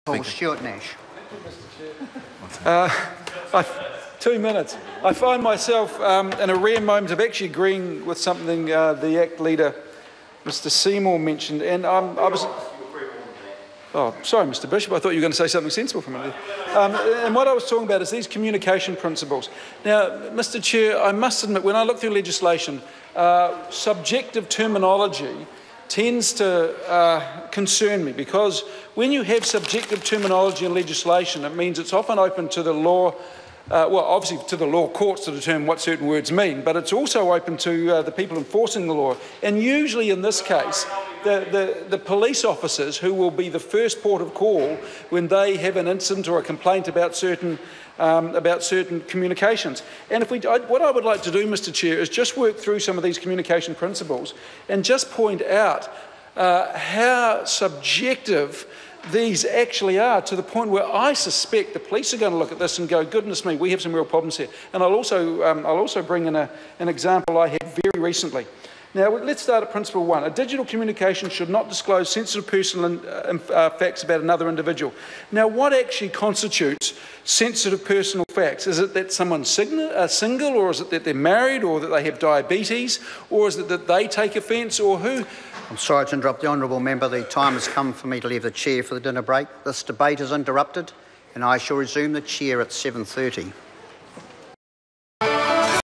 Paul Stuart Nash. 2 minutes. I find myself in a rare moment of actually agreeing with something the ACT leader, Mr Seymour, mentioned, and I was... Oh, sorry, Mr Bishop, I thought you were going to say something sensible for a minute. And what I was talking about is these communication principles. Now, Mr Chair, I must admit, when I look through legislation, subjective terminology tends to concern me, because when you have subjective terminology in legislation, it means it's often open to the law, well, obviously to the law courts to determine what certain words mean, but it's also open to the people enforcing the law. And usually in this case, the police officers, who will be the first port of call when they have an incident or a complaint about certain communications. And what I would like to do, Mr Chair, is just work through some of these communication principles and just point out how subjective these actually are, to the point where I suspect the police are going to look at this and go, goodness me, we have some real problems here. And I'll also bring in an example I had very recently. Now, let's start at principle 1. A digital communication should not disclose sensitive personal facts about another individual. Now, what actually constitutes sensitive personal facts? Is it that someone's single, or is it that they're married, or that they have diabetes, or is it that they take offence, or who? I'm sorry to interrupt the honourable member. The time has come for me to leave the chair for the dinner break. This debate is interrupted, and I shall resume the chair at 7:30.